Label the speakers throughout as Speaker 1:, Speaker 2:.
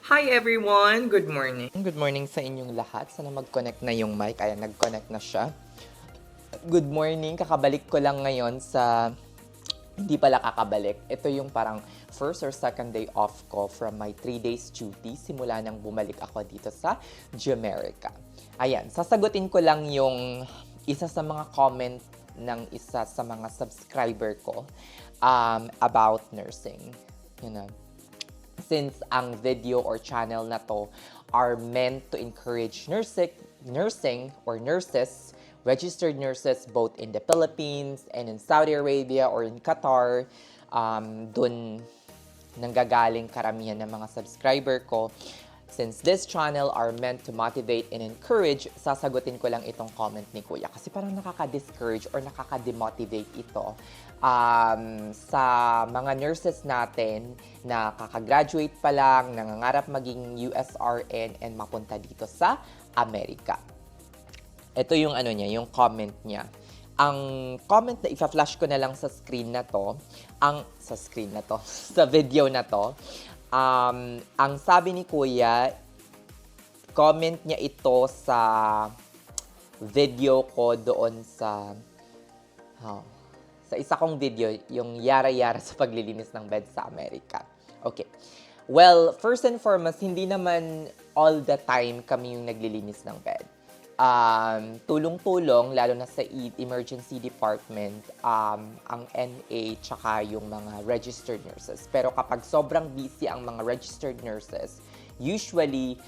Speaker 1: Hi everyone! Good morning. Good morning sa inyong lahat. Sana mag-connect na yung mic. Ayan, nag-connect na siya. Good morning. Kakabalik ko lang ngayon sa... Hindi pala kakabalik. Ito yung parang first or second day off ko from my 3 days duty simula nang bumalik ako dito sa Jamaica. Ayan, sasagutin ko lang yung isa sa mga comment ng isa sa mga subscriber ko about nursing. You know, since ang video or channel na to are meant to encourage nursing or nurses, registered nurses both in the Philippines and in Saudi Arabia or in Qatar, dun nanggagaling karamihan ng mga subscriber ko. Since this channel are meant to motivate and encourage, sasagutin ko lang itong comment ni Kuya. Kasi parang nakaka-discourage or nakaka-demotivate ito sa mga nurses natin na kakagraduate pa lang, nangangarap maging USRN and mapunta dito sa Amerika. Ito yung ano niya, yung comment niya. Ang comment na ipa-flash ko na lang sa screen na to, sa video na to, ang sabi ni Kuya, comment niya ito sa video ko doon sa isa kong video, yung yara-yara sa paglilinis ng bed sa Amerika. Okay. Well, first and foremost, hindi naman all the time kami yung naglilinis ng bed. Tulong-tulong, lalo na sa emergency department, ang NA tsaka yung mga registered nurses. Pero kapag sobrang busy ang mga registered nurses, usually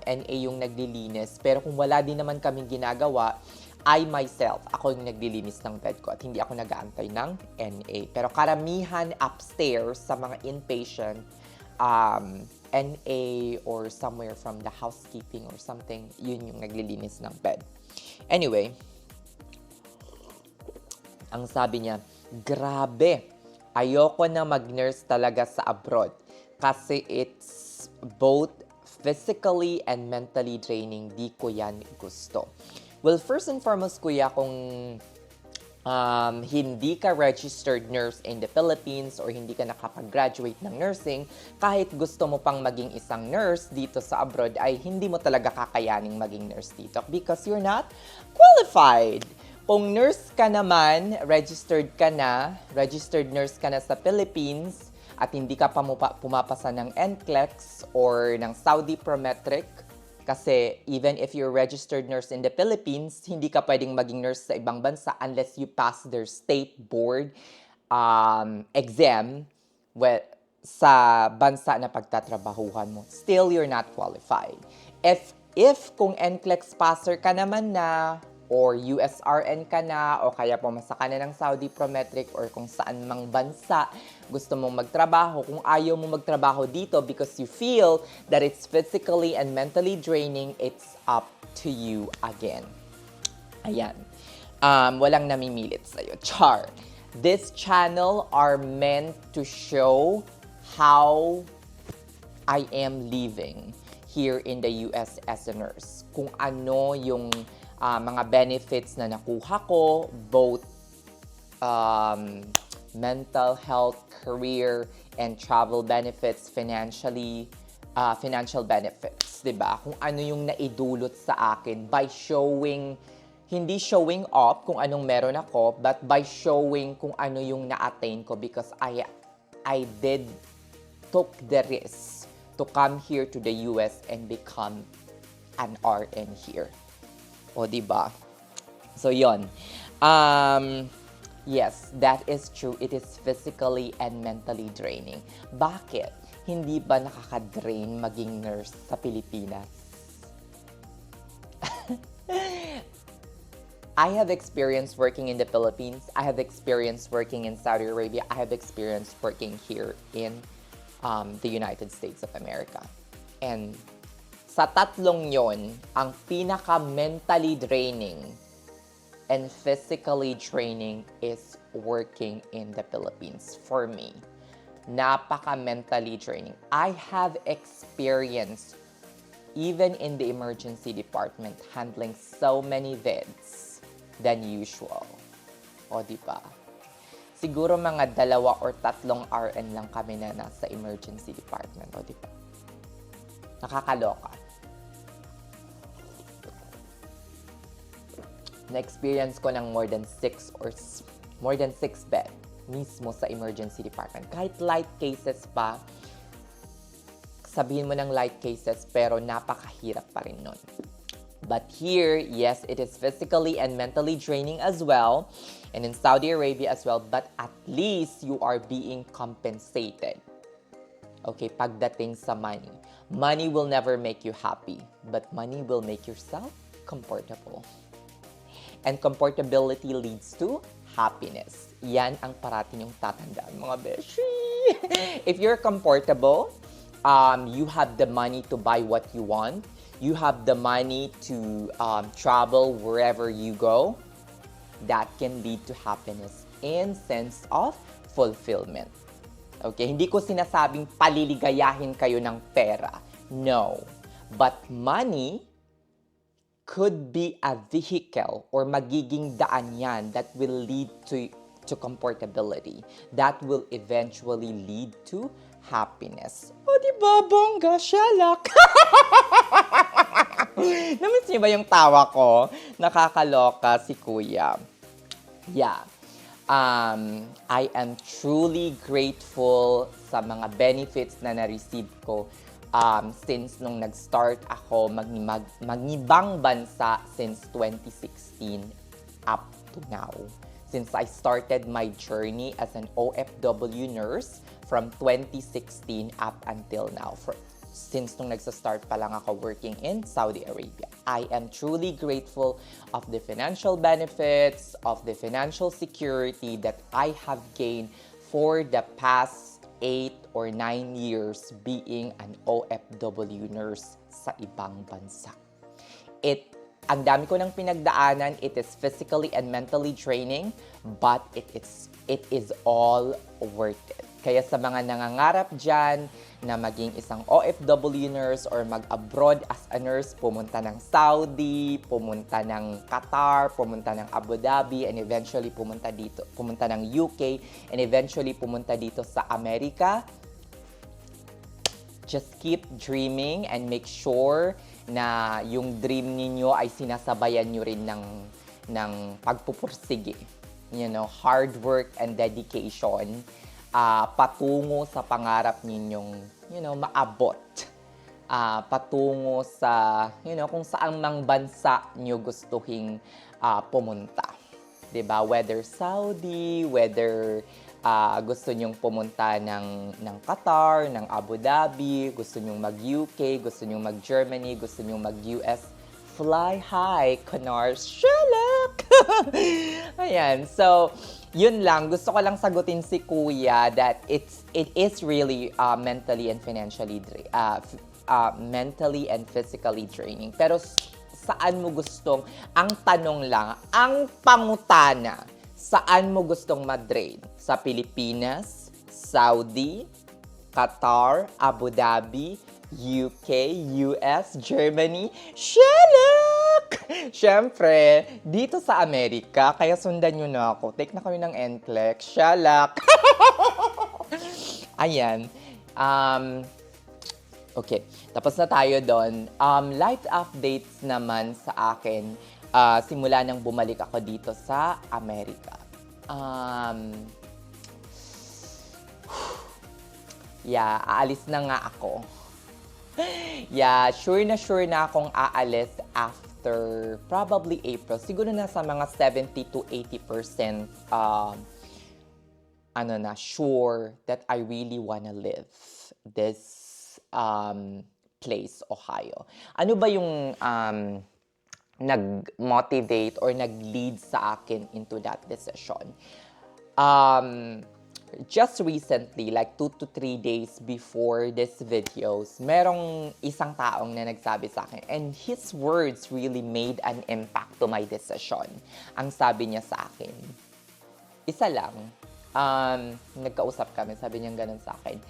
Speaker 1: NA yung naglilinis. Pero kung wala din naman kaming ginagawa, I myself, ako yung naglilinis ng bed ko at hindi ako nag-aantay ng NA. Pero karamihan upstairs sa mga inpatient, NA or somewhere from the housekeeping or something, yun yung naglilinis ng bed. Anyway, ang sabi niya, grabe, ayoko na mag-nurse talaga sa abroad kasi it's both physically and mentally draining. Di ko yan gusto. Well, first and foremost, Kuya, kung hindi ka registered nurse in the Philippines or hindi ka nakapag-graduate ng nursing, kahit gusto mo pang maging isang nurse dito sa abroad, ay hindi mo talaga kakayaning maging nurse dito because you're not qualified. Kung nurse ka naman, registered nurse ka na sa Philippines at hindi ka pa pumapasa ng NCLEX or ng Saudi Prometric, kasi even if you're registered nurse in the Philippines, hindi ka pwedeng maging nurse sa ibang bansa unless you pass their state board exam sa bansa na pagtatrabahuhan mo. Still, you're not qualified. If kung NCLEX passer ka naman na, or USRN ka na, o kaya pumasa ka na ng Saudi Prometric or kung saan mang bansa gusto mong magtrabaho, kung ayaw mo magtrabaho dito because you feel that it's physically and mentally draining, it's up to you again. Ayan. Walang namimilit sa'yo. Char. This channel are meant to show how I am living here in the US as a nurse. Kung ano yung mga benefits na nakuha ko, both mental health, career, and travel benefits, financial benefits, diba? Kung ano yung naidulot sa akin by showing, hindi showing off kung anong meron ako, but by showing kung ano yung na-attain ko because I took the risk to come here to the US and become an RN here. O, diba? So, yon. Yes, that is true. It is physically and mentally draining. Bakit? Hindi ba nakaka-drain maging nurse sa Pilipinas? I have experience working in the Philippines. I have experience working in Saudi Arabia. I have experience working here in the United States of America. And sa tatlong yon, ang pinaka-mentally draining and physically draining is working in the Philippines for me. Napaka-mentally draining. I have experience, even in the emergency department, handling so many VIDs than usual. O, di ba? Siguro mga 2 or 3 RN lang kami na nasa emergency department. O, di ba? Nakakaloka. Na-experience ko ng more than 6 bed mismo sa emergency department. Kahit light cases pa, sabihin mo ng light cases, pero napakahirap pa rin nun. But here, yes, it is physically and mentally draining as well, and in Saudi Arabia as well, but at least you are being compensated. Okay, pagdating sa money. Money will never make you happy, but money will make yourself comfortable. And comfortability leads to happiness. Yan ang parati niyong tatandaan, mga beshi. If you're comfortable, you have the money to buy what you want. You have the money to travel wherever you go. That can lead to happiness and sense of fulfillment. Okay, hindi ko sinasabing paliligayahin kayo ng pera. No. But money could be a vehicle or magiging daan yan that will lead to comfortability. That will eventually lead to happiness. O, diba, bongga, shalak? Namiss niyo ba yung tawa ko? Nakakaloka si Kuya. Yeah. I am truly grateful sa mga benefits na na-receive ko since nung nag-start ako magnibang bansa since 2016 up to now. Since I started my journey as an OFW nurse from 2016 up until now. Since nung nagsa-start pa lang ako working in Saudi Arabia. I am truly grateful of the financial benefits, of the financial security that I have gained for the past 8 or 9 years being an OFW nurse sa ibang bansa. Ang dami ko ng pinagdaanan, it is physically and mentally draining, but it is all worth it. Kaya sa mga nangangarap dyan na maging isang OFW nurse or mag-abroad as a nurse, pumunta ng Saudi, pumunta ng Qatar, pumunta ng Abu Dhabi, and eventually pumunta ng UK, and eventually pumunta dito sa Amerika, just keep dreaming and make sure na yung dream ninyo ay sinasabayan nyo rin ng pagpupursige. You know, hard work and dedication patungo sa pangarap ninyong, maabot. Patungo sa, kung saan mang bansa nyo gustuhin pumunta. 'Di ba? Whether Saudi, whether gusto nyong pumunta ng Qatar, ng Abu Dhabi, gusto nyong mag-UK, gusto nyong mag-Germany, gusto nyong mag-US, fly high, Canars, shalak! Ayan, so, yun lang. Gusto ko lang sagutin si Kuya that it is really mentally and financially mentally and physically draining. Pero saan mo gustong, ang tanong lang, ang pangutana, saan mo gustong ma-drain? Sa Pilipinas, Saudi, Qatar, Abu Dhabi, UK, US, Germany, shalak! Siyempre, dito sa Amerika, kaya sundan nyo na ako. Take na kami ng NCLEX, shalak! Ayan. Okay, tapos na tayo doon. Life updates naman sa akin, simula nang bumalik ako dito sa Amerika. Yeah, aalis na nga ako. Yeah, sure na akong aalis after probably April. Siguro nasa mga 70 to 80% sure that I really wanna live this place, Ohio. Ano ba yung nag-motivate or nag-lead sa akin into that decision? Just recently, like 2 to 3 days before this videos, merong isang taong na nagsabi sa akin, and his words really made an impact to my decision. Ang sabi niya sa akin, isa lang, nagkausap kami, sabi niya ganun sa akin,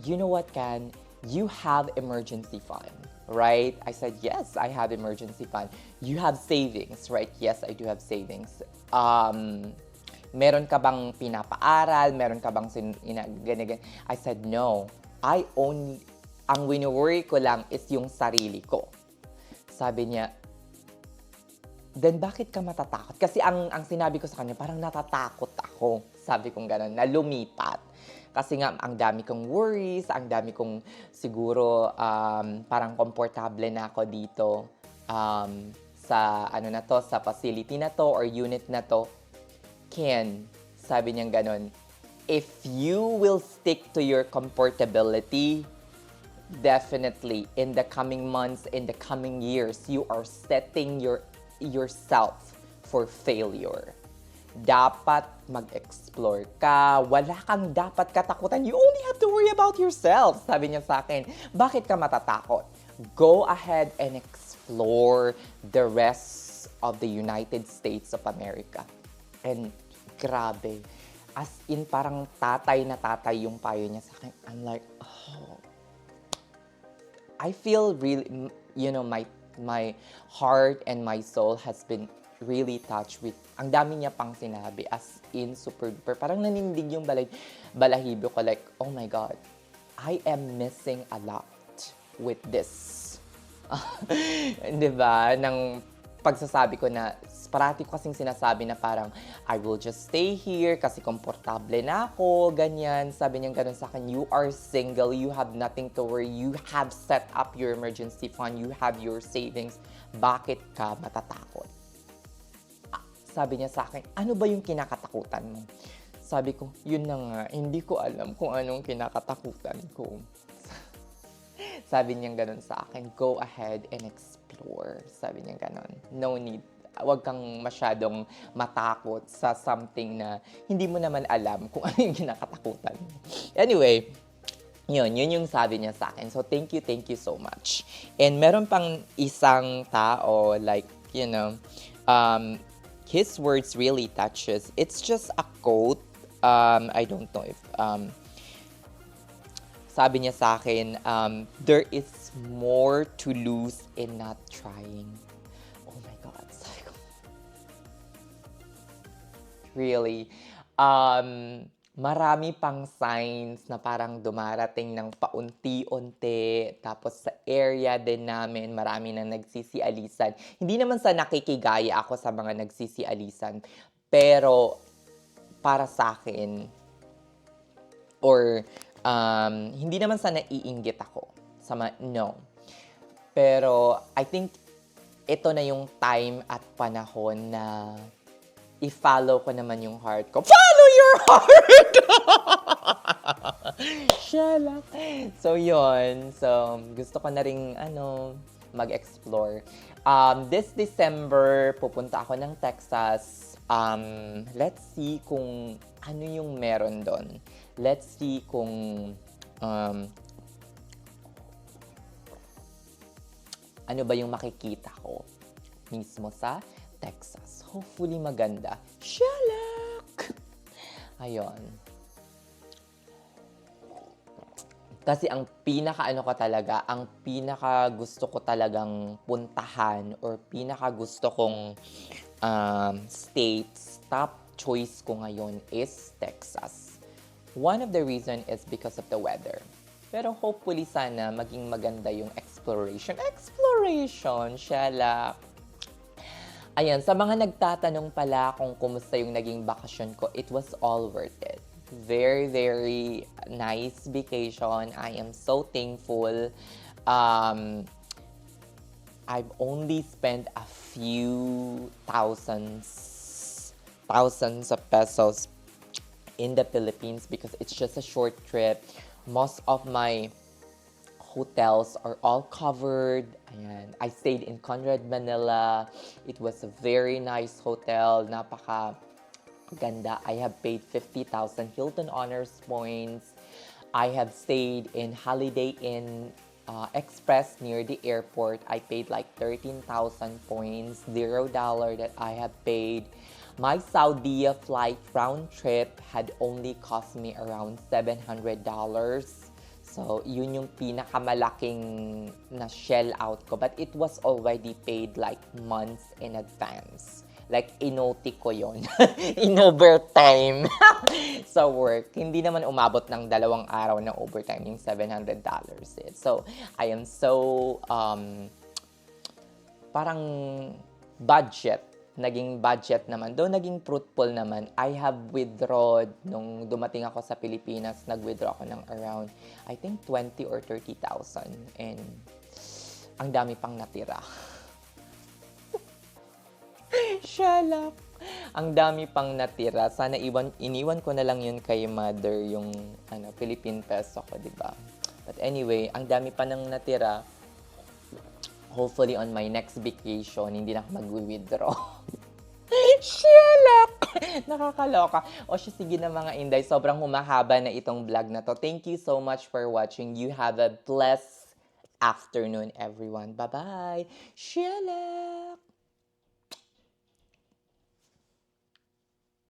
Speaker 1: you know what, Can? You have emergency fund, right? I said, yes, I have emergency fund. You have savings, right? Yes, I do have savings. Meron ka bang pinapaaral? Meron ka bang ganyan? I said, no. I ang wini-worry ko lang is yung sarili ko. Sabi niya, then bakit ka matatakot? Kasi ang sinabi ko sa kanya, parang natatakot ako. Sabi kong gano'n, na lumipat. Kasi nga, ang dami kong worries, ang dami kong siguro parang komportable na ako dito sa ano na to, sa facility na to or unit na to. Ken, sabi niya gano'n, if you will stick to your comfortability, definitely in the coming months, in the coming years, you are setting yourself for failure. Dapat mag-explore ka. Wala kang dapat katakutan. You only have to worry about yourself. Sabi niya sa akin, bakit ka matatakot? Go ahead and explore the rest of the United States of America. And grabe, as in parang tatay na tatay yung payo niya sa akin. I'm like, oh, I feel really, you know, my heart and my soul has been really touched with, ang dami niya pang sinabi, as in super duper. Parang nanindig yung balahibo ko, like, oh my God, I am missing a lot with this. Diba? Nang pagsasabi ko na, parati ko kasing sinasabi na parang, I will just stay here kasi komportable na ako, ganyan. Sabi niya ganun sa akin, you are single, you have nothing to worry, you have set up your emergency fund, you have your savings. Bakit ka matatakot? Sabi niya sa akin, ano ba yung kinakatakutan mo? Sabi ko, yun na nga, hindi ko alam kung anong kinakatakutan ko. Sabi niya ganun sa akin, go ahead and explore. Sabi niya ganun, no need. Huwag kang masyadong matakot sa something na hindi mo naman alam kung ano yung kinakatakutan. Anyway, yun yung sabi niya sa akin. So, thank you so much. And meron pang isang tao, like, you know, his words really touches. It's just a quote. I don't know if, sabi niya sa akin, there is more to lose in not trying. Oh my God. Sabi ko, really? Marami pang signs na parang dumarating ng paunti-unti. Tapos sa area din namin, marami nang nagsisialisan. Hindi naman sa nakikigaya ako sa mga nagsisialisan. Pero para sa akin, or hindi naman sa naiinggit ako. No. Pero I think ito na yung time at panahon na i-follow ko naman yung heart ko. Follow your heart! Shut up. So, yun. So, gusto ko na rin, mag-explore. This December, pupunta ako ng Texas. Let's see kung ano yung meron doon. Let's see kung ano ba yung makikita ko mismo sa Texas. Hopefully maganda. Shalak! Ayun. Kasi ang pinaka-ano ko talaga, ang pinaka-gusto ko talagang puntahan or pinaka-gusto kong states, top choice ko ngayon is Texas. One of the reason is because of the weather. Pero hopefully sana maging maganda yung exploration. Exploration, shala. Ayan, sa mga nagtatanong pala kung kumusta yung naging bakasyon ko, it was all worth it. Very, very nice vacation. I am so thankful. I've only spent a few thousands of pesos in the Philippines because it's just a short trip. Most of my hotels are all covered. Ayan. I stayed in Conrad, Manila. It was a very nice hotel. Napaka ganda. I have paid 50,000 Hilton Honors points. I have stayed in Holiday Inn Express near the airport. I paid like 13,000 points. $0 that I have paid. My Saudi flight round trip had only cost me around $700. So, yun yung pinakamalaking na shell out ko. But it was already paid like months in advance. Like, inoti ko yon in-overtime sa work. Hindi naman umabot ng 2 araw ng overtime yung $700 eh. So, I am so, parang naging budget naman. Though naging fruitful naman, I have withdrawn nung dumating ako sa Pilipinas, nag-withdraw ako ng around, I think 20 or 30,000. And ang dami pang natira. Shalak. Ang dami pang natira. Sana iniwan ko na lang yun kay mother, yung Philippine peso ko, di ba? But anyway, ang dami pa nang natira. Hopefully on my next vacation, hindi na ako mag-withdraw. Shalak! Nakakaloka. O siya, sige na mga Inday, sobrang humahaba na itong vlog na to. Thank you so much for watching. You have a blessed afternoon, everyone. Bye-bye. Shalak!